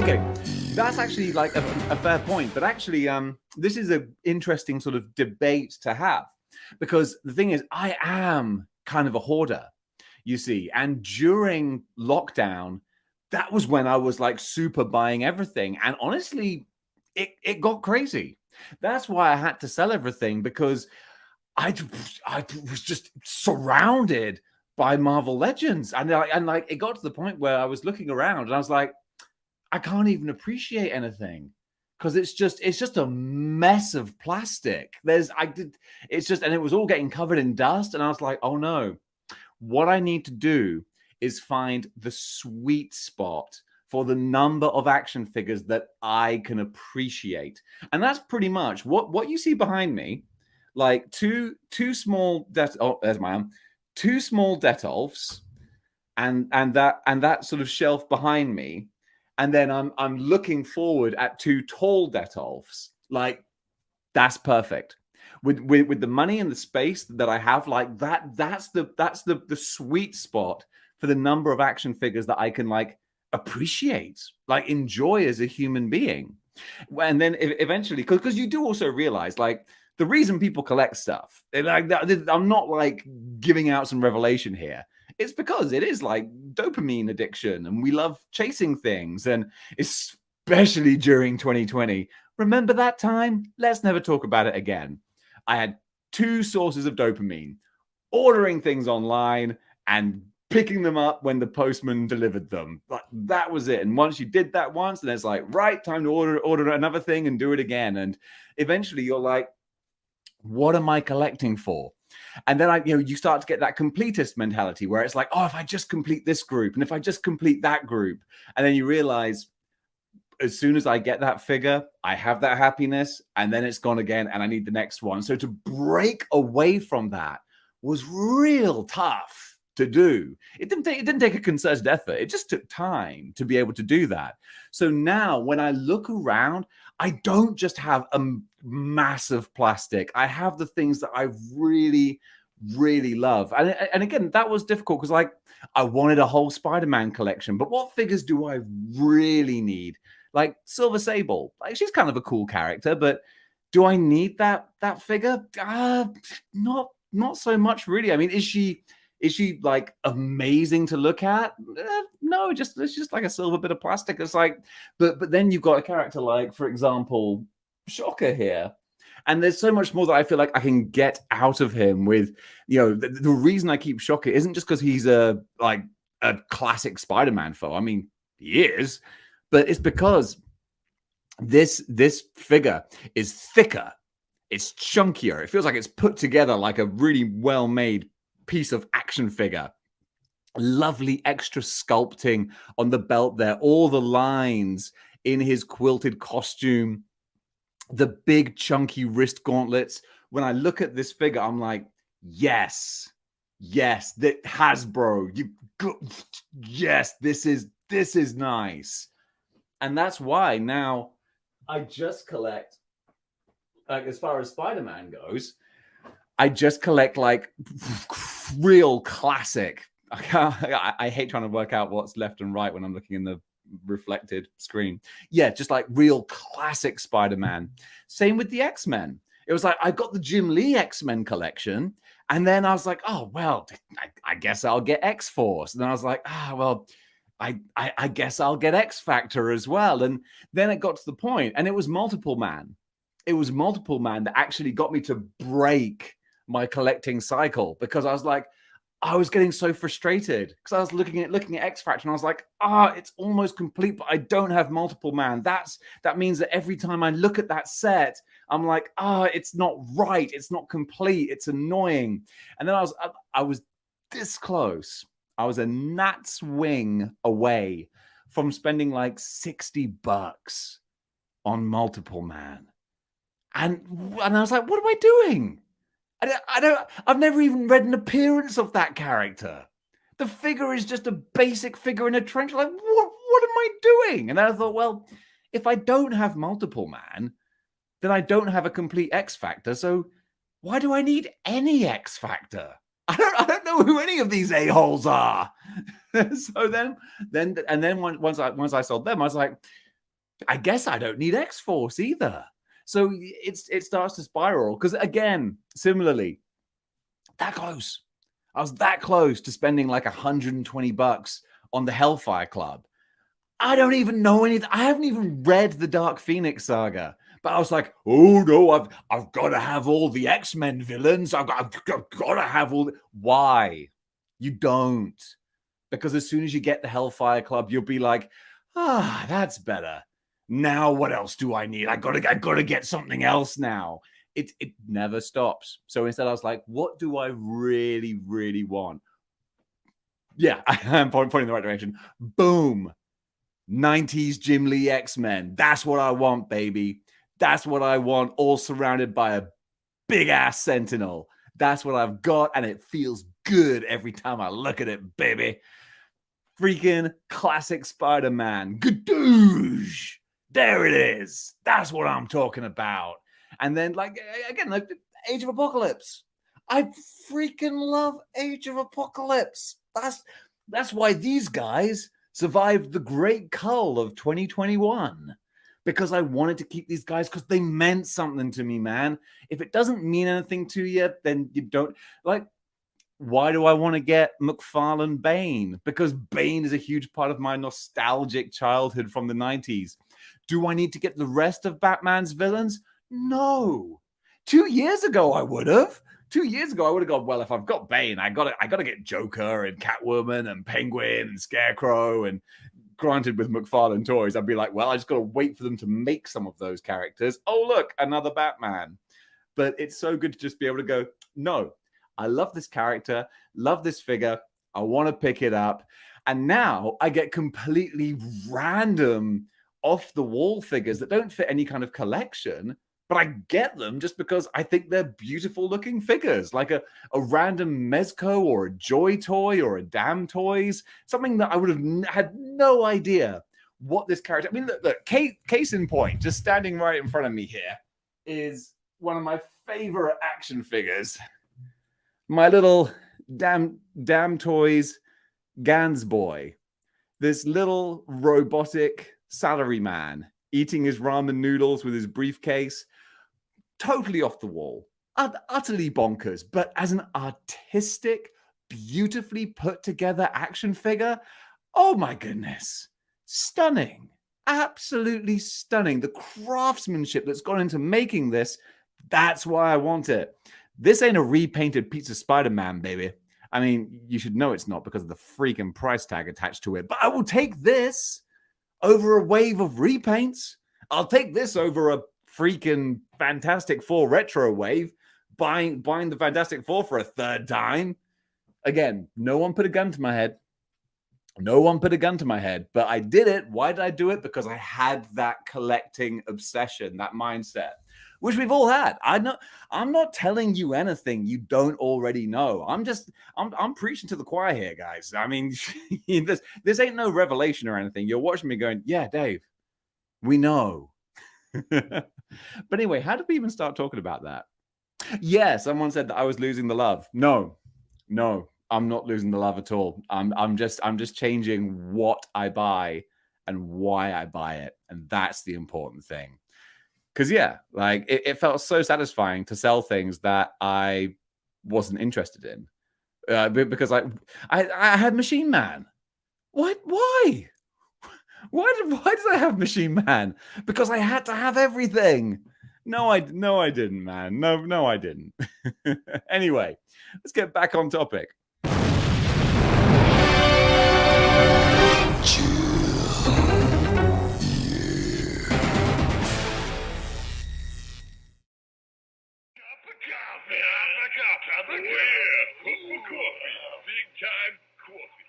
Okay, that's actually like a fair point. But actually, this is an interesting sort of debate to have, because the thing is, I am kind of a hoarder, you see, and during lockdown, that was when I was like super buying everything, and honestly, it got crazy. That's why I had to sell everything, because I I was just surrounded by Marvel Legends, and like it got to the point where I was looking around and I was like, I can't even appreciate anything, because it's just a mess of plastic. It's just, and it was all getting covered in dust, and I was like, oh no, what I need to do is find the sweet spot for the number of action figures that I can appreciate. And that's pretty much what you see behind me, like two small there's my arm, two small Detolfs, and that sort of shelf behind me, and then I'm looking forward at two tall Detolfs. Like, that's perfect. With the money and the space that I have, like that's the sweet spot for the number of action figures that I can like appreciate, like enjoy as a human being. And then eventually, because you do also realize, like, the reason people collect stuff, like, I'm not like giving out some revelation here. It's because it is like dopamine addiction, and we love chasing things, and especially during 2020. Remember that time? Let's never talk about it again. I had two sources of dopamine: ordering things online and picking them up when the postman delivered them. Like, that was it. And once you did that once, then it's like, right, time to order another thing and do it again. And eventually you're like, what am I collecting for? And then you start to get that completist mentality where it's like, oh, if I just complete this group, and if I just complete that group, and then you realize, as soon as I get that figure, I have that happiness, and then it's gone again, and I need the next one. So to break away from that was real tough to do. It didn't take a concerted effort. It just took time to be able to do that. So now when I look around, I don't just have a massive plastic. I have the things that I really, really love. And again, that was difficult, because like, I wanted a whole Spider-Man collection, but what figures do I really need? Like Silver Sable, like, she's kind of a cool character, but do I need that figure? Not so much, really. I mean, is she like amazing to look at? No, it's just like a silver bit of plastic. It's like, but then you've got a character like, for example, Shocker here, and there's so much more that I feel like I can get out of him with, the reason I keep Shocker isn't just because he's a classic Spider-Man foe. I mean, he is, but it's because this figure is thicker, it's chunkier, it feels like it's put together like a really well-made piece of action figure. Lovely extra sculpting on the belt there, all the lines in his quilted costume, the big chunky wrist gauntlets. When I look at this figure, I'm like, yes, that Hasbro, yes, this is nice. And that's why now I just collect, like, as far as Spider-Man goes, I just collect like real classic. I hate trying to work out what's left and right when I'm looking in the reflected screen. Yeah, just like real classic Spider-Man. Same with the X-Men. It was like, I got the Jim Lee X-Men collection, and then I was like, oh, well, I guess I'll get X-Force. And then I was like, well, I guess I'll get X-Factor as well. And then it got to the point, and it was Multiple Man. It was Multiple Man that actually got me to break my collecting cycle, because I was like, I was getting so frustrated because I was looking at X Factor, and I was like, it's almost complete, but I don't have Multiple Man. That means that every time I look at that set, I'm like, it's not right, it's not complete, it's annoying. And then I was this close. I was a gnat's wing away from spending like $60 on Multiple Man, and I was like, what am I doing? I've never even read an appearance of that character. The figure is just a basic figure in a trench. Like, what am I doing? And then I thought, well, if I don't have Multiple Man, then I don't have a complete X Factor. So why do I need any X Factor? I don't know who any of these a-holes are. So then once I sold them, I was like, I guess I don't need X-Force either. So it starts to spiral because, again, similarly, that close. I was that close to spending like $120 on the Hellfire Club. I don't even know anything. I haven't even read the Dark Phoenix saga. But I was like, oh no, I've got to have all the X-Men villains. I've got to have all. Why? You don't. Because as soon as you get the Hellfire Club, you'll be like, that's better. Now what else do I need? I gotta get something else now. It never stops. So instead, I was like, what do I really, really want? Yeah, I'm pointing in the right direction. Boom. 90s Jim Lee X-Men. That's what I want, baby. That's what I want, all surrounded by a big ass Sentinel. That's what I've got, and it feels good every time I look at it, baby. Freaking classic Spider-Man. Gadoosh! There it is. That's what I'm talking about. And then, like, again, like Age of Apocalypse. I freaking love Age of Apocalypse. That's why these guys survived the great cull of 2021. Because I wanted to keep these guys because they meant something to me, man. If it doesn't mean anything to you, then you don't. Like, why do I want to get McFarlane Bane? Because Bane is a huge part of my nostalgic childhood from the 90s. Do I need to get the rest of Batman's villains? No. 2 years ago, I would have. 2 years ago, I would have gone, well, if I've got Bane, I got to get Joker and Catwoman and Penguin and Scarecrow. And granted, with McFarlane Toys, I'd be like, well, I just got to wait for them to make some of those characters. Oh, look, another Batman. But it's so good to just be able to go, no, I love this character, love this figure. I want to pick it up. And now I get completely random off the wall figures that don't fit any kind of collection, but I get them just because I think they're beautiful looking figures, like a random Mezco or a Joy Toy or a Damn Toys, something that I would have had no idea what this character. I mean, look, case in point, just standing right in front of me here is one of my favorite action figures. My little damn toys Gans boy, this little robotic salaryman eating his ramen noodles with his briefcase, totally off the wall, utterly bonkers. But as an artistic, beautifully put together action figure, oh my goodness, stunning, absolutely stunning. The craftsmanship that's gone into making this, that's why I want it. This ain't a repainted Pizza Spider-Man, baby. I mean, you should know it's not because of the freaking price tag attached to it. But I will take this over a wave of repaints. I'll take this over a freaking Fantastic Four retro wave. Buying the Fantastic Four for a third time. Again, no one put a gun to my head. No one put a gun to my head, but I did it. Why did I do it? Because I had that collecting obsession, that mindset, which we've all had. I'm not telling you anything you don't already know. I'm preaching to the choir here, guys. I mean, this ain't no revelation or anything. You're watching me going, yeah, Dave, we know. But anyway, how did we even start talking about that? Yeah, someone said that I was losing the love. No, I'm not losing the love at all. I'm just changing what I buy and why I buy it, and that's the important thing. Because yeah, like it felt so satisfying to sell things that I wasn't interested in, because I had Machine Man. What? Why? Why did I have Machine Man? Because I had to have everything. No, I didn't, man. No, I didn't. Anyway, let's get back on topic. Coffee. Big time coffee.